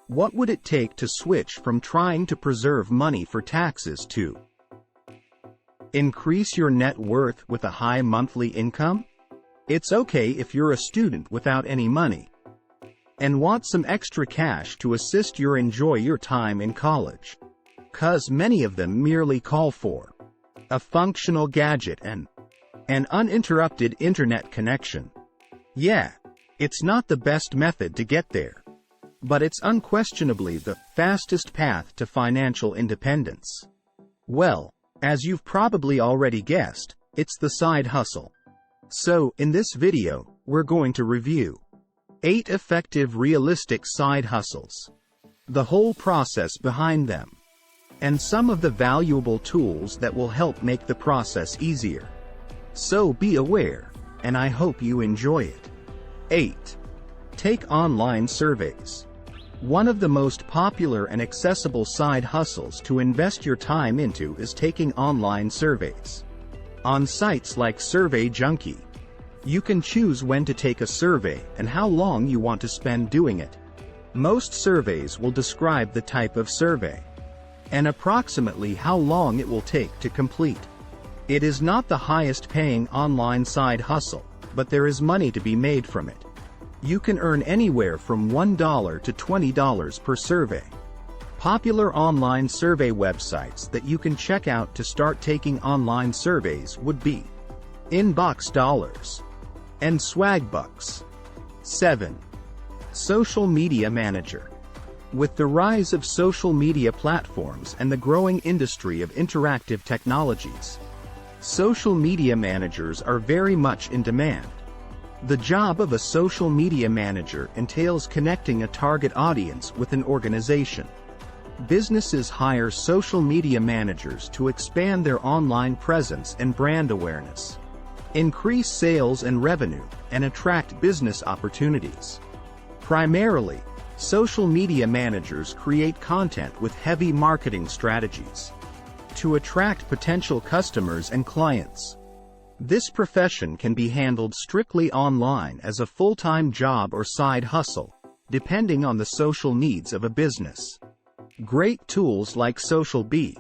What would it take to switch from trying to preserve money for taxes to increase your net worth with a high monthly income? It's okay if you're a student without any money and want some extra cash to assist you enjoy your time in college. 'Cause many of them merely call for a functional gadget and an uninterrupted internet connection. Yeah, it's not the best method to get there, but it's unquestionably the fastest path to financial independence. Well, as you've probably already guessed, it's the side hustle. So, in this video, we're going to review 8 effective realistic side hustles, the whole process behind them, and some of the valuable tools that will help make the process easier. So be aware, and I hope you enjoy it. 8. Take online surveys. One of the most popular and accessible side hustles to invest your time into is taking online surveys. On sites like Survey Junkie, you can choose when to take a survey and how long you want to spend doing it. Most surveys will describe the type of survey and approximately how long it will take to complete. It is not the highest paying online side hustle, but there is money to be made from it. You can earn anywhere from $1 to $20 per survey. Popular online survey websites that you can check out to start taking online surveys would be Inbox Dollars and Swagbucks. 7. Social Media Manager. With the rise of social media platforms and the growing industry of interactive technologies, social media managers are very much in demand. The job of a social media manager entails connecting a target audience with an organization. Businesses hire social media managers to expand their online presence and brand awareness, increase sales and revenue, and attract business opportunities. Primarily, social media managers create content with heavy marketing strategies to attract potential customers and clients. This profession can be handled strictly online as a full-time job or side hustle, depending on the social needs of a business. Great tools like SocialBee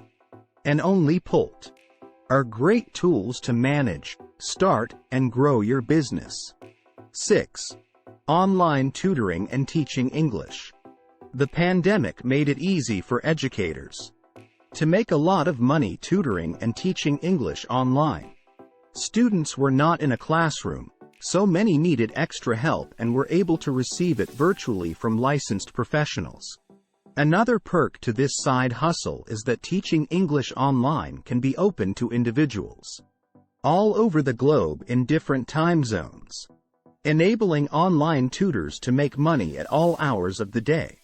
and OnlyPult are great tools to manage, start, and grow your business. 6. Online tutoring and teaching English. The pandemic made it easy for educators to make a lot of money tutoring and teaching English online. Students were not in a classroom, so many needed extra help and were able to receive it virtually from licensed professionals. Another perk to this side hustle is that teaching English online can be open to individuals all over the globe in different time zones, enabling online tutors to make money at all hours of the day.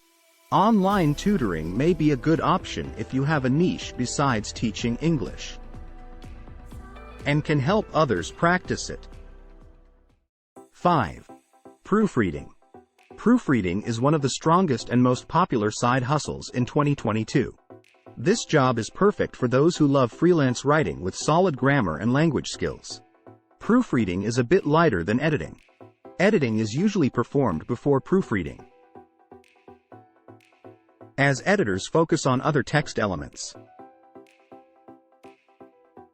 Online tutoring may be a good option if you have a niche besides teaching English and can help others practice it. 5. Proofreading. Proofreading is one of the strongest and most popular side hustles in 2022. This job is perfect for those who love freelance writing with solid grammar and language skills. Proofreading is a bit lighter than editing. Editing is usually performed before proofreading, as editors focus on other text elements.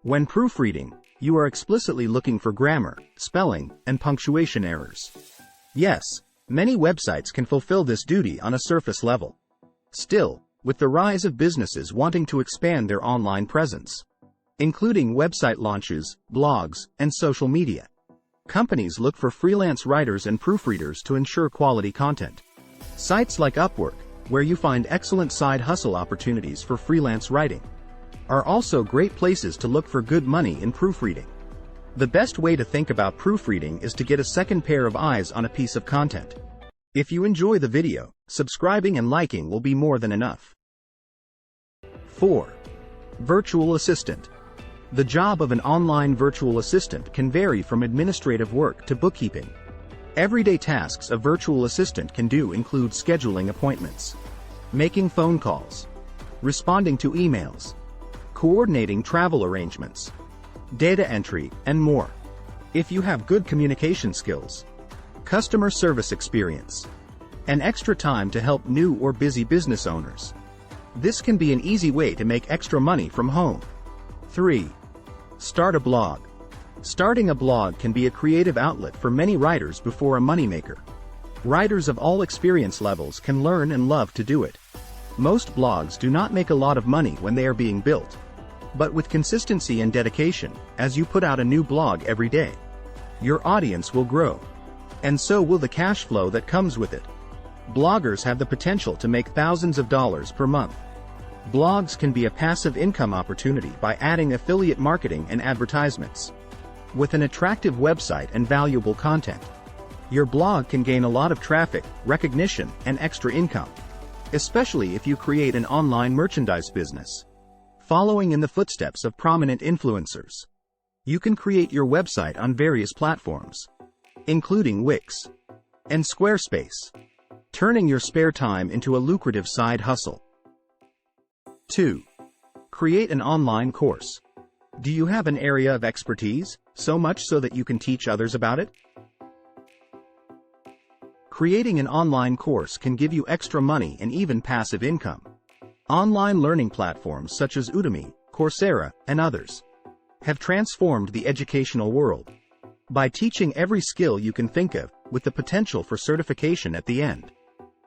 When proofreading, you are explicitly looking for grammar, spelling, and punctuation errors. Yes, many websites can fulfill this duty on a surface level. Still, with the rise of businesses wanting to expand their online presence, including website launches, blogs, and social media, companies look for freelance writers and proofreaders to ensure quality content. Sites like Upwork, where you find excellent side hustle opportunities for freelance writing, are also great places to look for good money in proofreading. The best way to think about proofreading is to get a second pair of eyes on a piece of content. If you enjoy the video, subscribing and liking will be more than enough. 4. Virtual assistant. The job of an online virtual assistant can vary from administrative work to bookkeeping. Everyday tasks a virtual assistant can do include scheduling appointments, making phone calls, responding to emails, coordinating travel arrangements, data entry, and more. If you have good communication skills, customer service experience, and extra time to help new or busy business owners. This can be an easy way to make extra money from home. 3. Start a blog. Starting a blog can be a creative outlet for many writers before a moneymaker. Writers of all experience levels can learn and love to do it. Most blogs do not make a lot of money when they are being built. But with consistency and dedication, as you put out a new blog every day, your audience will grow. And so will the cash flow that comes with it. Bloggers have the potential to make thousands of dollars per month. Blogs can be a passive income opportunity by adding affiliate marketing and advertisements. With an attractive website and valuable content, your blog can gain a lot of traffic, recognition, and extra income, especially if you create an online merchandise business. Following in the footsteps of prominent influencers, you can create your website on various platforms, including Wix and Squarespace, turning your spare time into a lucrative side hustle. 2. Create an online course. Do you have an area of expertise, so much so that you can teach others about it? Creating an online course can give you extra money and even passive income. Online learning platforms such as Udemy, Coursera, and others have transformed the educational world by teaching every skill you can think of, with the potential for certification at the end.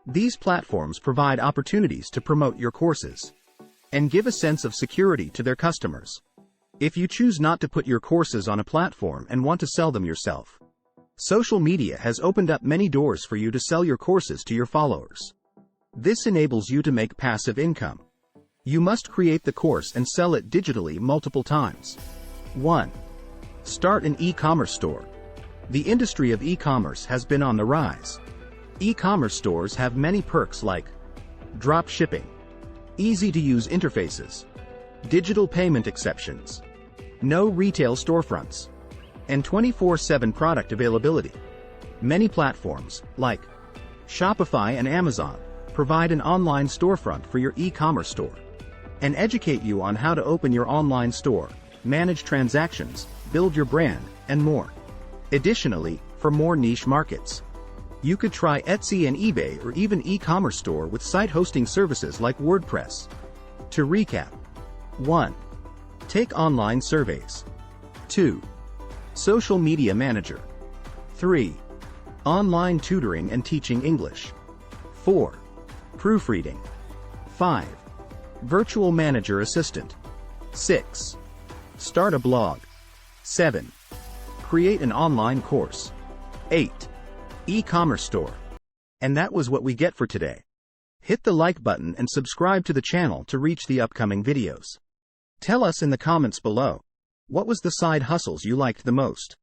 These platforms provide opportunities to promote your courses and give a sense of security to their customers. If you choose not to put your courses on a platform and want to sell them yourself, social media has opened up many doors for you to sell your courses to your followers. This enables you to make passive income. You must create the course and sell it digitally multiple times. 1. Start an e-commerce store. The industry of e-commerce has been on the rise. E-commerce stores have many perks like drop shipping, easy-to-use interfaces, digital payment exceptions, no retail storefronts, and 24/7 product availability. Many platforms, like Shopify and Amazon, provide an online storefront for your e-commerce store and educate you on how to open your online store, manage transactions, build your brand, and more. Additionally, for more niche markets, you could try Etsy and eBay, or even e-commerce store with site hosting services like WordPress. To recap: 1. Take online surveys. 2. Social media manager. 3. Online tutoring and teaching English. 4. Proofreading. 5. Virtual manager assistant. 6. Start a blog. 7. Create an online course. 8. E-commerce store. And that was what we get for today. Hit the like button and subscribe to the channel to reach the upcoming videos. Tell us in the comments below, what was the side hustles you liked the most?